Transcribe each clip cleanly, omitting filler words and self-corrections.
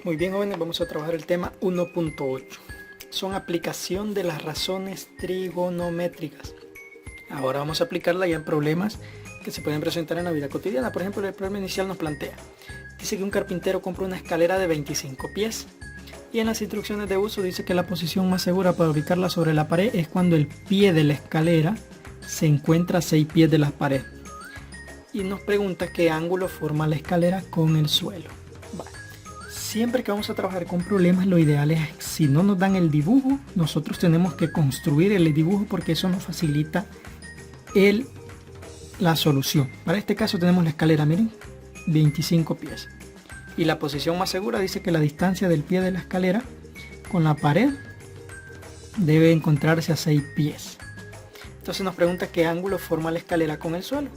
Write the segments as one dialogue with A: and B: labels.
A: Muy bien, jóvenes, vamos a trabajar el tema 1.8. Son aplicación de las razones trigonométricas. Ahora vamos a aplicarla ya en problemas que se pueden presentar en la vida cotidiana. Por ejemplo, el problema inicial nos plantea. Dice que un carpintero compra una escalera de 25 pies. Y en las instrucciones de uso dice que la posición más segura para ubicarla sobre la pared es cuando el pie de la escalera se encuentra a 6 pies de la pared. Y nos pregunta qué ángulo forma la escalera con el suelo. Vale. Siempre que vamos a trabajar con problemas, lo ideal es, si no nos dan el dibujo, nosotros tenemos que construir el dibujo porque eso nos facilita la solución. Para este caso tenemos la escalera, miren, 25 pies. Y la posición más segura dice que la distancia del pie de la escalera con la pared debe encontrarse a 6 pies. Entonces nos pregunta qué ángulo forma la escalera con el suelo,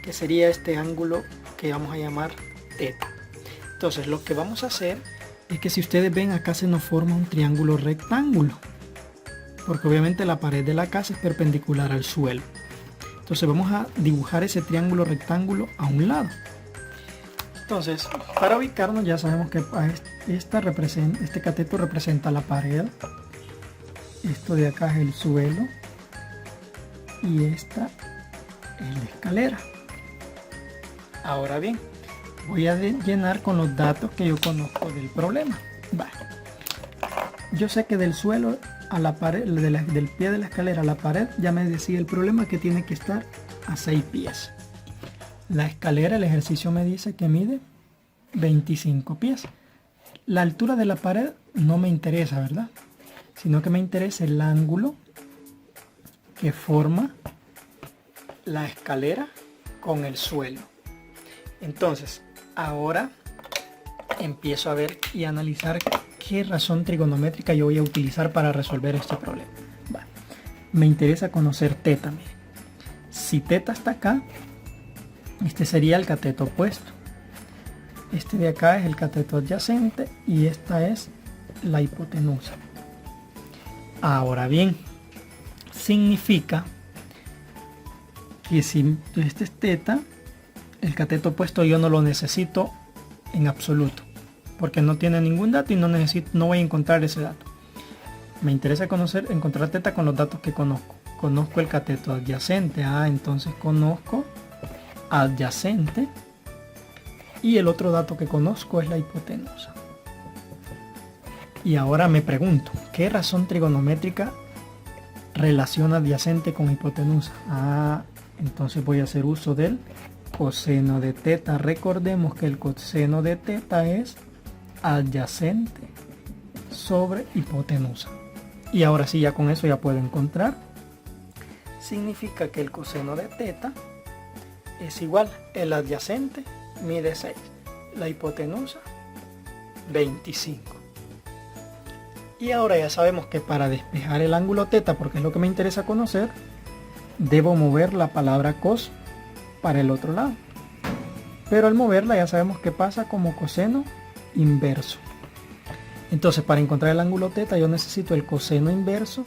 A: que sería este ángulo que vamos a llamar teta. Entonces lo que vamos a hacer es que, si ustedes ven, acá se nos forma un triángulo rectángulo, porque obviamente la pared de la casa es perpendicular al suelo. Entonces vamos a dibujar ese triángulo rectángulo a un lado. Entonces, para ubicarnos, ya sabemos que este cateto representa la pared, esto de acá es el suelo y esta es la escalera. Ahora bien, voy a llenar con los datos que yo conozco del problema. Vale. Yo sé que del suelo a la pared, del pie de la escalera a la pared, ya me decía el problema que tiene que estar a 6 pies. La escalera, el ejercicio me dice que mide 25 pies. La altura de la pared no me interesa, ¿verdad? Sino que me interesa el ángulo que forma la escalera con el suelo. Entonces, ahora empiezo a ver y analizar qué razón trigonométrica yo voy a utilizar para resolver este problema. Vale. Me interesa conocer teta. Miren. Si teta está acá, este sería el cateto opuesto. Este de acá es el cateto adyacente y esta es la hipotenusa. Ahora bien, significa que si este es teta, el cateto opuesto yo no lo necesito en absoluto, porque no tiene ningún dato y no voy a encontrar ese dato. Me interesa encontrar teta con los datos que conozco. Conozco el cateto adyacente, entonces conozco adyacente, y el otro dato que conozco es la hipotenusa. Y ahora me pregunto, ¿qué razón trigonométrica relaciona adyacente con hipotenusa? Entonces voy a hacer uso del coseno de teta. Recordemos que el coseno de teta es adyacente sobre hipotenusa. Y ahora sí, ya con eso ya puedo encontrar. Significa que el coseno de teta es igual, el adyacente mide 6, la hipotenusa 25. Y ahora ya sabemos que para despejar el ángulo teta, porque es lo que me interesa conocer, debo mover la palabra cos para el otro lado. Pero al moverla ya sabemos que pasa como coseno inverso. Entonces, para encontrar el ángulo teta yo necesito el coseno inverso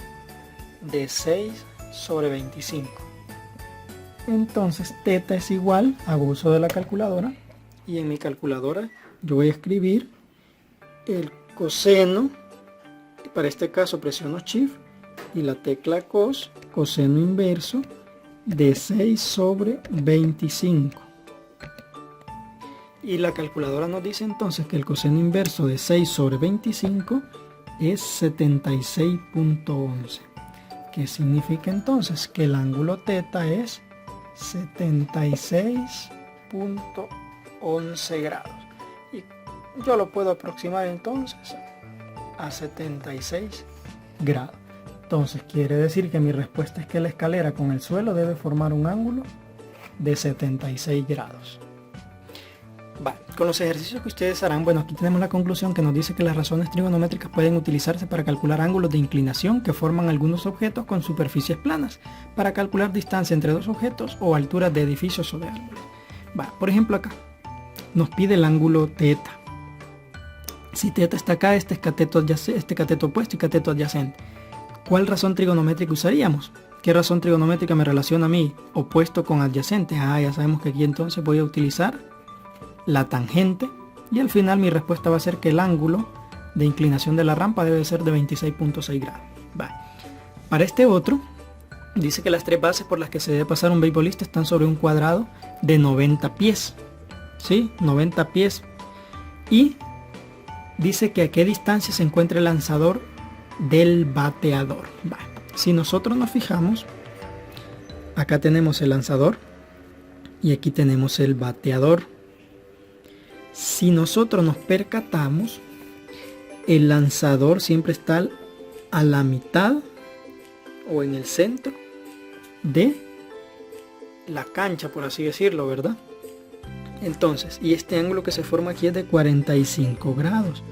A: de 6 sobre 25. Entonces teta es igual, hago uso de la calculadora, y en mi calculadora yo voy a escribir el coseno, para este caso presiono Shift y la tecla cos, coseno inverso de 6 sobre 25. Y la calculadora nos dice entonces que el coseno inverso de 6 sobre 25 es 76.11. ¿Qué significa entonces? Que el ángulo teta es 76.11 grados. Y yo lo puedo aproximar entonces a 76 grados. Entonces quiere decir que mi respuesta es que la escalera con el suelo debe formar un ángulo de 76 grados. Vale, con los ejercicios que ustedes harán, bueno, aquí tenemos la conclusión que nos dice que las razones trigonométricas pueden utilizarse para calcular ángulos de inclinación que forman algunos objetos con superficies planas, para calcular distancia entre dos objetos o alturas de edificios sobre árboles. Vale, por ejemplo acá nos pide el ángulo teta. Si teta está acá, este cateto opuesto y cateto adyacente. ¿Cuál razón trigonométrica usaríamos? ¿Qué razón trigonométrica me relaciona a mí opuesto con adyacente? Ya sabemos que aquí entonces voy a utilizar la tangente Y al final mi respuesta va a ser que el ángulo de inclinación de la rampa debe ser de 26.6 grados. Para este otro, dice que las tres bases por las que se debe pasar un beisbolista están sobre un cuadrado de 90 pies. ¿Sí? 90 pies. Y dice que a qué distancia se encuentra el lanzador del bateador. Si nosotros nos fijamos, acá tenemos el lanzador y aquí tenemos el bateador. Si nosotros nos percatamos, el lanzador siempre está a la mitad o en el centro de la cancha, por así decirlo, ¿verdad? Entonces, y este ángulo que se forma aquí es de 45 grados.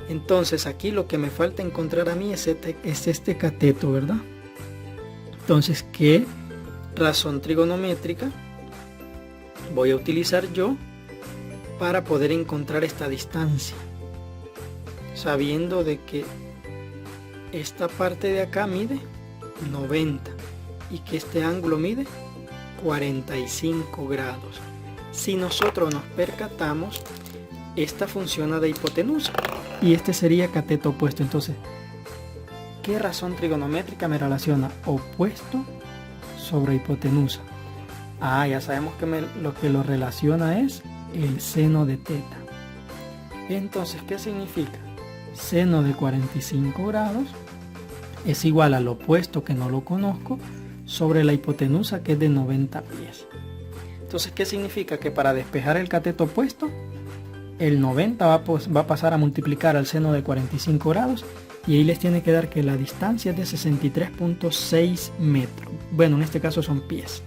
A: Entonces aquí lo que me falta encontrar a mí es este cateto, ¿verdad? Entonces, ¿qué razón trigonométrica voy a utilizar yo para poder encontrar esta distancia? Sabiendo de que esta parte de acá mide 90 y que este ángulo mide 45 grados. Si nosotros nos percatamos, esta funciona de hipotenusa y este sería cateto opuesto. Entonces, ¿qué razón trigonométrica me relaciona opuesto sobre hipotenusa? Ya sabemos que lo que lo relaciona es el seno de teta. Entonces, ¿qué significa? Seno de 45 grados es igual al opuesto, que no lo conozco, sobre la hipotenusa, que es de 90 pies. Entonces, ¿qué significa? Que para despejar el cateto opuesto, el 90 va a pasar a multiplicar al seno de 45 grados y ahí les tiene que dar que la distancia es de 63.6 metros. Bueno, en este caso son pies.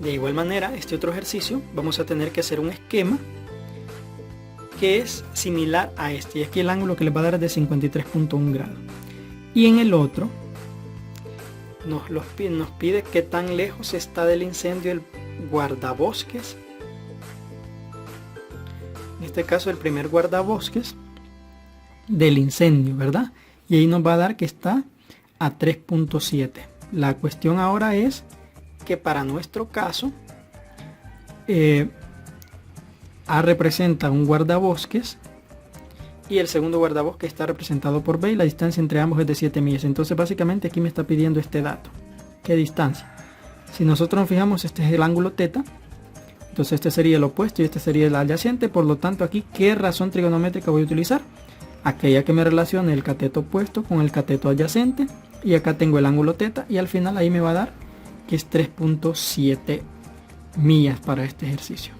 A: De igual manera, este otro ejercicio vamos a tener que hacer un esquema que es similar a este, y aquí el ángulo que les va a dar es de 53.1 grados. Y en el otro nos pide qué tan lejos está del incendio el guardabosques. En este caso el primer guardabosques del incendio, ¿verdad? Y ahí nos va a dar que está a 3.7. La cuestión ahora es que para nuestro caso A representa un guardabosques y el segundo guardabosques está representado por B y la distancia entre ambos es de 7 millas. Entonces básicamente aquí me está pidiendo este dato. ¿Qué distancia? Si nosotros nos fijamos, este es el ángulo teta. Entonces este sería el opuesto y este sería el adyacente. Por lo tanto aquí, ¿qué razón trigonométrica voy a utilizar? Aquella que me relacione el cateto opuesto con el cateto adyacente. Y acá tengo el ángulo teta y al final ahí me va a dar que es 3.7 millas para este ejercicio.